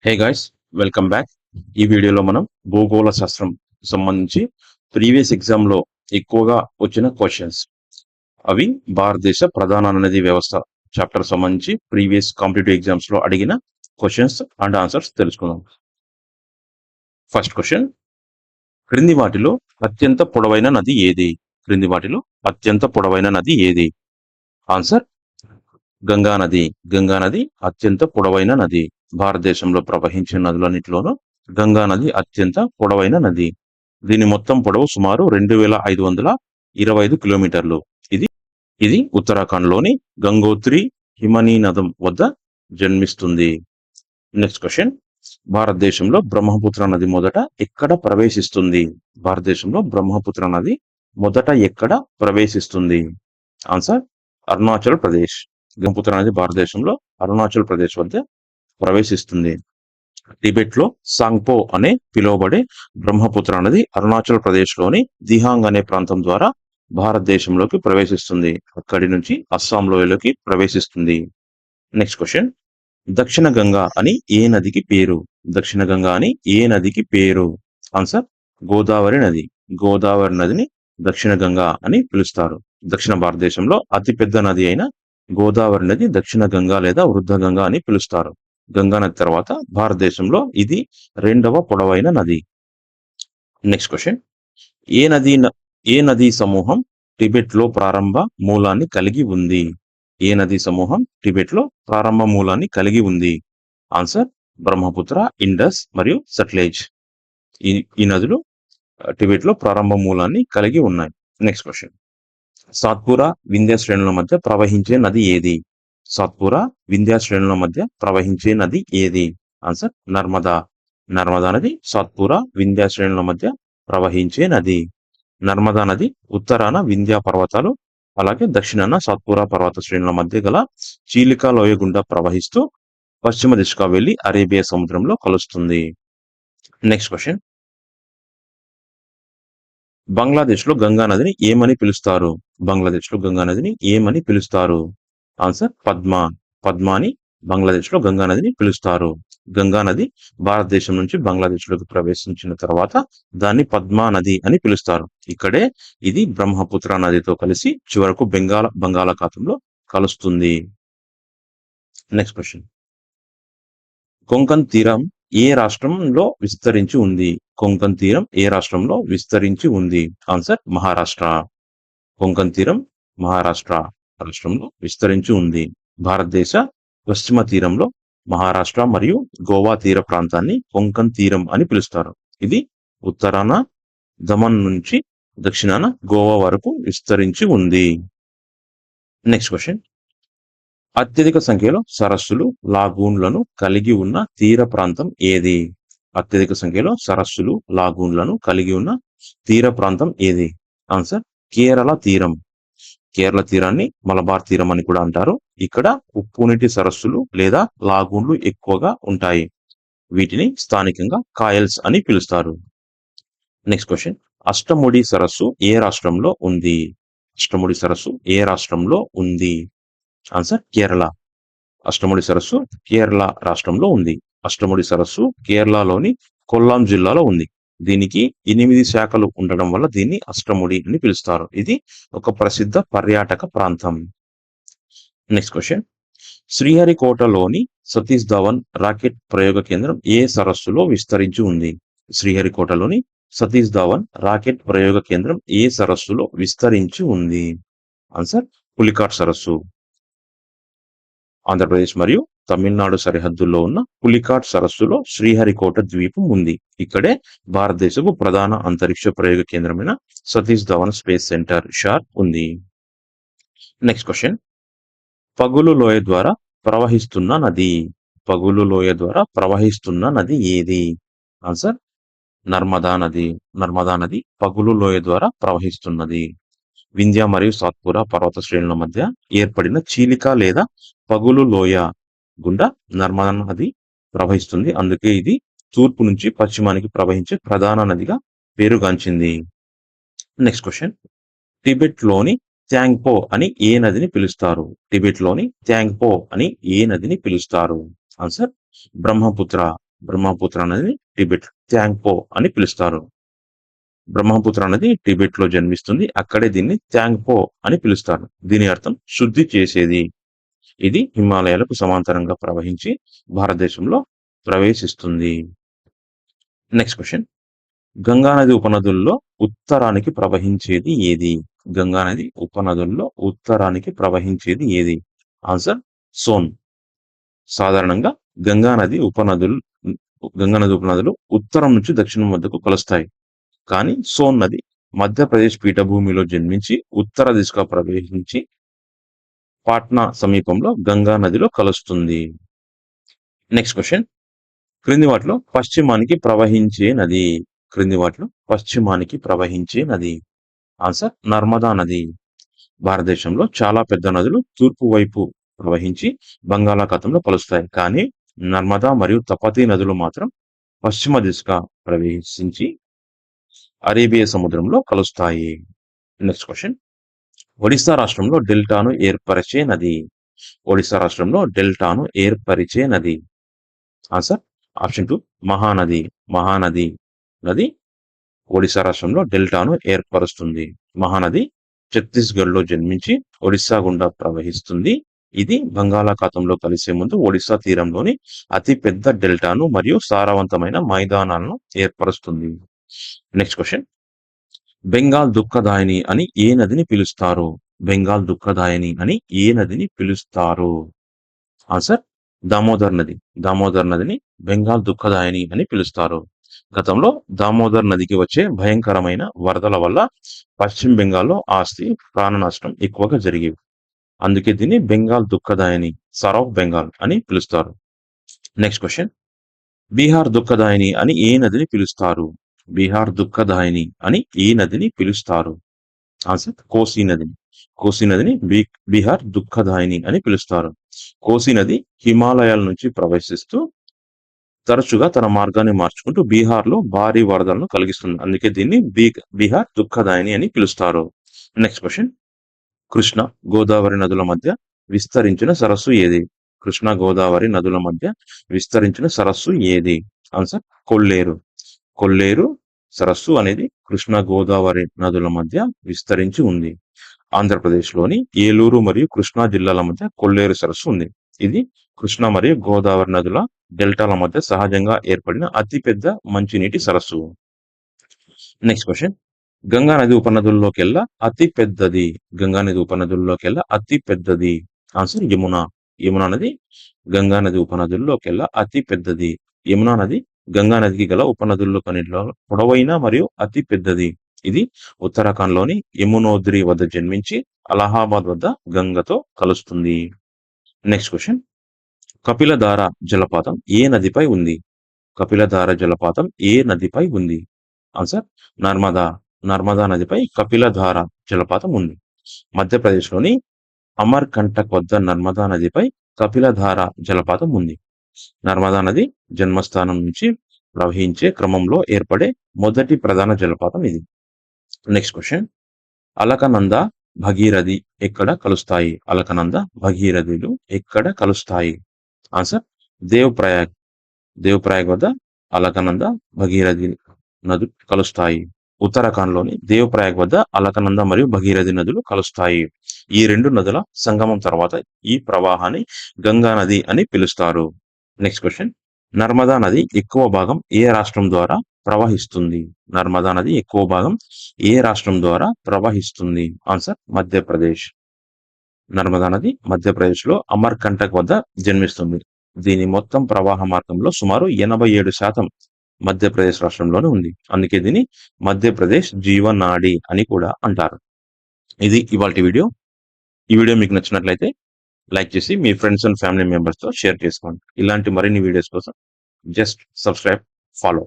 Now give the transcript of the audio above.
Hey guys, welcome back. ఈ వీడియోలో మనం భూగోళ శాస్త్రం సంబంధించి ప్రీవియస్ ఎగ్జామ్ లో ఎక్కువగా వచ్చిన క్వశ్చన్స్ అవి భారతదేశ ప్రధాన నదీ వ్యవస్థ చాప్టర్ సంబంధించి ప్రీవియస్ కాంపిటేటివ్ ఎగ్జామ్స్ లో అడిగిన క్వశ్చన్స్ అండ్ ఆన్సర్స్ తెలుసుకుందాం. ఫస్ట్ క్వశ్చన్, క్రింది వాటిలో అత్యంత పొడవైన నది ఏది? క్రింది వాటిలో అత్యంత పొడవైన నది ఏది? ఆన్సర్ గంగా నది. గంగా నది అత్యంత పొడవైన నది. భారతదేశంలో ప్రవహించే నదులన్నిటిలోనూ గంగా నది అత్యంత పొడవైన నది. దీని మొత్తం పొడవు సుమారు 2525 కిలోమీటర్లు. ఇది ఉత్తరాఖండ్ లోని గంగోత్రి హిమనీనదం వద్ద జన్మిస్తుంది. నెక్స్ట్ క్వశ్చన్, భారతదేశంలో బ్రహ్మపుత్ర నది మొదట ఎక్కడ ప్రవేశిస్తుంది? భారతదేశంలో బ్రహ్మపుత్ర నది మొదట ఎక్కడ ప్రవేశిస్తుంది? ఆన్సర్ అరుణాచల్ ప్రదేశ్. బ్రహ్మపుత్ర నది భారతదేశంలో అరుణాచల్ ప్రదేశ్ వద్ద ప్రవేశిస్తుంది. టిబెట్ లో సాంగ్పో అనే పిలువబడే బ్రహ్మపుత్ర నది అరుణాచల్ ప్రదేశ్ లోని దిహాంగ్ అనే ప్రాంతం ద్వారా భారతదేశంలోకి ప్రవేశిస్తుంది. అక్కడి నుంచి అస్సాం లోయలోకి ప్రవేశిస్తుంది. నెక్స్ట్ క్వశ్చన్, దక్షిణ గంగా అని ఏ నదికి పేరు? దక్షిణ గంగా అని ఏ నదికి పేరు? ఆన్సర్ గోదావరి నది. గోదావరి నదిని దక్షిణ గంగా అని పిలుస్తారు. దక్షిణ భారతదేశంలో అతిపెద్ద నది అయిన గోదావరి నది దక్షిణ గంగా లేదా వృద్ధ గంగా అని పిలుస్తారు. గంగా నది తర్వాత భారతదేశంలో ఇది రెండవ పొడవైన నది. నెక్స్ట్ క్వశ్చన్, ఏ నదీ సమూహం టిబెట్ లో ప్రారంభ మూలాన్ని కలిగి ఉంది? ఏ నదీ సమూహం టిబెట్ లో ప్రారంభ మూలాన్ని కలిగి ఉంది? ఆన్సర్ బ్రహ్మపుత్ర, ఇండస్ మరియు సట్లెజ్. ఈ నదులు టిబెట్ లో ప్రారంభ మూలాన్ని కలిగి ఉన్నాయి. నెక్స్ట్ క్వశ్చన్, సాత్పురా వింధ్య శ్రేణుల మధ్య ప్రవహించే నది ఏది? సాత్పురా వింధ్య శ్రేణుల మధ్య ప్రవహించే నది ఏది? ఆన్సర్ నర్మదా. నర్మదా నది సాత్పురా వింధ్య శ్రేణుల మధ్య ప్రవహించే నది. నర్మదా నది ఉత్తరాన వింధ్య పర్వతాలు అలాగే దక్షిణాన సాత్పురా పర్వత శ్రేణుల మధ్య గల చీలికా లోయ గుండా ప్రవహిస్తూ పశ్చిమ దిశగా వెళ్లి అరేబియా సముద్రంలో కలుస్తుంది. నెక్స్ట్ క్వశ్చన్, బంగ్లాదేశ్ లో గంగా నదిని ఏమని పిలుస్తారు? బంగ్లాదేశ్ లో గంగా నదిని ఏమని పిలుస్తారు? ఆన్సర్ పద్మ. పద్మాని బంగ్లాదేశ్ లో గంగా నదిని పిలుస్తారు. గంగా నది భారతదేశం నుంచి బంగ్లాదేశ్ లోకి ప్రవేశించిన తర్వాత దాన్ని పద్మా నది అని పిలుస్తారు. ఇక్కడే ఇది బ్రహ్మపుత్ర నదితో కలిసి చివరకు బంగాళాఖాతంలో కలుస్తుంది. నెక్స్ట్ క్వశ్చన్, కొంకన్ తీరం ఏ రాష్ట్రంలో విస్తరించి ఉంది? కొంకన్ తీరం ఏ రాష్ట్రంలో విస్తరించి ఉంది? ఆన్సర్ మహారాష్ట్ర. కొంకన్ తీరం మహారాష్ట్ర రాష్ట్రంలో విస్తరించి ఉంది. భారతదేశ పశ్చిమ తీరంలో మహారాష్ట్ర మరియు గోవా తీర ప్రాంతాన్ని కొంకన్ తీరం అని పిలుస్తారు. ఇది ఉత్తరాన దమన్ నుంచి దక్షిణాన గోవా వరకు విస్తరించి ఉంది. నెక్స్ట్ క్వశ్చన్, అత్యధిక సంఖ్యలో సరస్సులు లాగూన్లను కలిగి ఉన్న తీర ప్రాంతం ఏది? అత్యధిక సంఖ్యలో సరస్సులు లాగూన్లను కలిగి ఉన్న తీర ప్రాంతం ఏది? ఆన్సర్ కేరళ తీరం. కేరళ తీరాన్ని మలబార్ తీరం అని కూడా అంటారు. ఇక్కడ ఉప్పునీటి సరస్సులు లేదా లాగూన్లు ఎక్కువగా ఉంటాయి. వీటిని స్థానికంగా కాయల్స్ అని పిలుస్తారు. నెక్స్ట్ క్వశ్చన్, అష్టముడి సరస్సు ఏ రాష్ట్రంలో ఉంది? అష్టముడి సరస్సు ఏ రాష్ట్రంలో ఉంది? ఆన్సర్ కేరళ. అష్టముడి సరస్సు కేరళ రాష్ట్రంలో ఉంది. అష్టముడి సరస్సు కేరళలోని కొల్లాం జిల్లాలో ఉంది. దీనికి 8 శాఖలు ఉండడం వల్ల దీన్ని అష్టముడి అని పిలుస్తారు. ఇది ఒక ప్రసిద్ధ పర్యాటక ప్రాంతం. నెక్స్ట్ క్వశ్చన్, శ్రీహరికోటలోని సతీష్ ధవన్ రాకెట్ ప్రయోగ కేంద్రం ఏ సరస్సులో విస్తరించి ఉంది? శ్రీహరికోటలోని సతీష్ ధవన్ రాకెట్ ప్రయోగ కేంద్రం ఏ సరస్సులో విస్తరించి ఉంది? ఆన్సర్ పులికాట్ సరస్సు. ఆంధ్రప్రదేశ్ మరియు తమిళనాడు సరిహద్దుల్లో ఉన్న పులికాట్ సరస్సులో శ్రీహరికోట ద్వీపం ఉంది. ఇక్కడే భారతదేశపు ప్రధాన అంతరిక్ష ప్రయోగ కేంద్రమైన సతీష్ ధవన్ స్పేస్ సెంటర్ షార్ ఉంది. నెక్స్ట్ క్వశ్చన్, పగులు లోయ ద్వారా ప్రవహిస్తున్న నది. పగులు లోయ ద్వారా ప్రవహిస్తున్న నది ఏది? ఆన్సర్ నర్మదా నది. నర్మదా నది పగులు లోయ ద్వారా ప్రవహిస్తున్నది. వింధ్య మరియు సాత్పురా పర్వత శ్రేణుల మధ్య ఏర్పడిన చీలిక లేదా పగులు లోయ గుండా నర్మదా నది ప్రవహిస్తుంది. అందుకే ఇది తూర్పు నుంచి పశ్చిమానికి ప్రవహించే ప్రధాన నదిగా పేరుగాంచింది. నెక్స్ట్ క్వశ్చన్, టిబెట్ లోని త్యాంగ్పో అని ఏ నదిని పిలుస్తారు? టిబెట్ లోని త్యాంగ్పో అని ఏ నదిని పిలుస్తారు? ఆన్సర్ బ్రహ్మపుత్ర. బ్రహ్మపుత్ర నదిని టిబెట్ త్యాంగ్పో అని పిలుస్తారు. బ్రహ్మపుత్ర నది టిబెట్ లో జన్మిస్తుంది. అక్కడే దీన్ని త్యాంగ్పో అని పిలుస్తారు. దీని అర్థం శుద్ధి చేసేది. ఇది హిమాలయాలకు సమాంతరంగా ప్రవహించి భారతదేశంలో ప్రవేశిస్తుంది. Next question. గంగానది ఉపనదుల్లో ఉత్తరానికి ప్రవహించేది ఏది? గంగానది ఉపనదుల్లో ఉత్తరానికి ప్రవహించేది ఏది? ఆన్సర్ సోన్. సాధారణంగా గంగానది ఉపనదులు ఉత్తరం నుంచి దక్షిణం వద్దకు కలుస్తాయి. కానీ సోన్ నది మధ్యప్రదేశ్ పీఠభూమిలో జన్మించి ఉత్తర దిశగా ప్రవహించి పాట్నా సమీపంలో గంగా నదిలో కలుస్తుంది. Next question. క్రింది వాటిలో పశ్చిమానికి ప్రవహించే నది. ఆన్సర్ నర్మదా నది. భారతదేశంలో చాలా పెద్ద నదులు తూర్పు వైపు ప్రవహించి బంగాళాఖాతంలో కలుస్తాయి. కానీ నర్మదా మరియు తపతీ నదులు మాత్రం పశ్చిమ దిశగా ప్రవేశించి అరేబియా సముద్రంలో కలుస్తాయి. Next question. ఒడిశా రాష్ట్రంలో డెల్టాను ఏర్పరిచే నది. Answer option 2 Mahanadi. మహానది నది ఒడిశా రాష్ట్రంలో డెల్టాను ఏర్పరుస్తుంది. మహానది ఛత్తీస్గఢ్ లో జన్మించి ఒడిశా గుండా ప్రవహిస్తుంది. ఇది బంగాళాఖాతంలో కలిసే ముందు ఒడిశా తీరంలోని అతి పెద్ద డెల్టాను మరియు సారవంతమైన మైదానాలను ఏర్పరుస్తుంది. Next question. బెంగాల్ దుఃఖదాయిని అని ఏ నదిని పిలుస్తారు? ఆన్సర్ దామోదర్ నదిని బెంగాల్ దుఃఖదాయిని అని పిలుస్తారు. గతంలో దామోదర్ నదికి వచ్చే భయంకరమైన వరదల వల్ల పశ్చిమ బెంగాల్లో ఆస్తి ప్రాణ నష్టం ఎక్కువగా జరిగేవి. అందుకే దీన్ని బెంగాల్ దుఃఖదాయిని, సర్ ఆఫ్ బెంగాల్ అని పిలుస్తారు. Next question. బీహార్ దుఃఖదాయిని అని ఏ నదిని పిలుస్తారు? ఆన్సర్ కోసీ నదిని బీహార్ దుఃఖదాయిని అని పిలుస్తారు. కోసీ నది హిమాలయాల నుంచి ప్రవేశిస్తూ తరచుగా తన మార్గాన్ని మార్చుకుంటూ బీహార్లో భారీ వరదలను కలిగిస్తుంది. అందుకే దీన్ని బీహార్ దుఃఖదాయిని అని పిలుస్తారు. Next question. కృష్ణ గోదావరి నదుల మధ్య విస్తరించిన సరస్సు ఏది? ఆన్సర్ కొల్లేరు సరస్సు అనేది కృష్ణ గోదావరి నదుల మధ్య విస్తరించి ఉంది. ఆంధ్రప్రదేశ్లోని ఏలూరు మరియు కృష్ణా జిల్లాల మధ్య కొల్లేరు సరస్సు ఉంది. ఇది కృష్ణ మరియు గోదావరి నదుల డెల్టాల మధ్య సహజంగా ఏర్పడిన అతిపెద్ద మంచినీటి సరస్సు. Next question. గంగా నది ఉపనదుల్లోకెల్లా అతి పెద్దది. ఆన్సర్ యమునా నది గంగా నది ఉపనదుల్లోకెల్లా అతి పెద్దది. యమునా నది గంగా నదికి గల ఉపనదుల్లో కన్నిటిలో పొడవైన మరియు అతి పెద్దది. ఇది ఉత్తరాఖండ్ లోని యమునోద్రి వద్ద జన్మించి అలహాబాద్ వద్ద గంగతో కలుస్తుంది. Next question. కపిలధార జలపాతం ఏ నదిపై ఉంది? ఆన్సర్ నర్మదా నదిపై కపిలధార జలపాతం ఉంది. మధ్యప్రదేశ్లోని అమర్ కంటక్ వద్ద నర్మదా నదిపై కపిలధార జలపాతం ఉంది. నర్మదా నది జన్మస్థానం నుంచి ప్రవహించే క్రమంలో ఏర్పడే మొదటి ప్రధాన జలపాతం ఇది. Next question. అలకనంద భగీరథి ఎక్కడ కలుస్తాయి? ఆన్సర్ దేవ్ ప్రయాగ్ వద్ద అలకనంద భగీరథి నదులు కలుస్తాయి. ఉత్తరాఖండ్లోని దేవ్ ప్రయాగ్ వద్ద అలకనంద మరియు భగీరథి నదులు కలుస్తాయి. ఈ రెండు నదుల సంగమం తర్వాత ఈ ప్రవాహాన్ని గంగా నది అని పిలుస్తారు. Next question. నర్మదా నది ఎక్కువ భాగం ఏ రాష్ట్రం ద్వారా ప్రవహిస్తుంది? ఆన్సర్ మధ్యప్రదేశ్. నర్మదా నది మధ్యప్రదేశ్ లో అమర్ కంటక్ వద్ద జన్మిస్తుంది. దీని మొత్తం ప్రవాహ మార్గంలో సుమారు 87% మధ్యప్రదేశ్ రాష్ట్రంలోనే ఉంది. అందుకే దీన్ని మధ్యప్రదేశ్ జీవనాడి అని కూడా అంటారు. ఇది ఇవాల్టి వీడియో. ఈ వీడియో మీకు నచ్చినట్లయితే లైక్ చేసి మీ ఫ్రెండ్స్ అండ్ ఫ్యామిలీ మెంబర్స్ తో షేర్ చేసుకోండి. ఇలాంటి మరిన్ని వీడియోస్ కోసం జస్ట్ సబ్స్క్రైబ్, ఫాలో.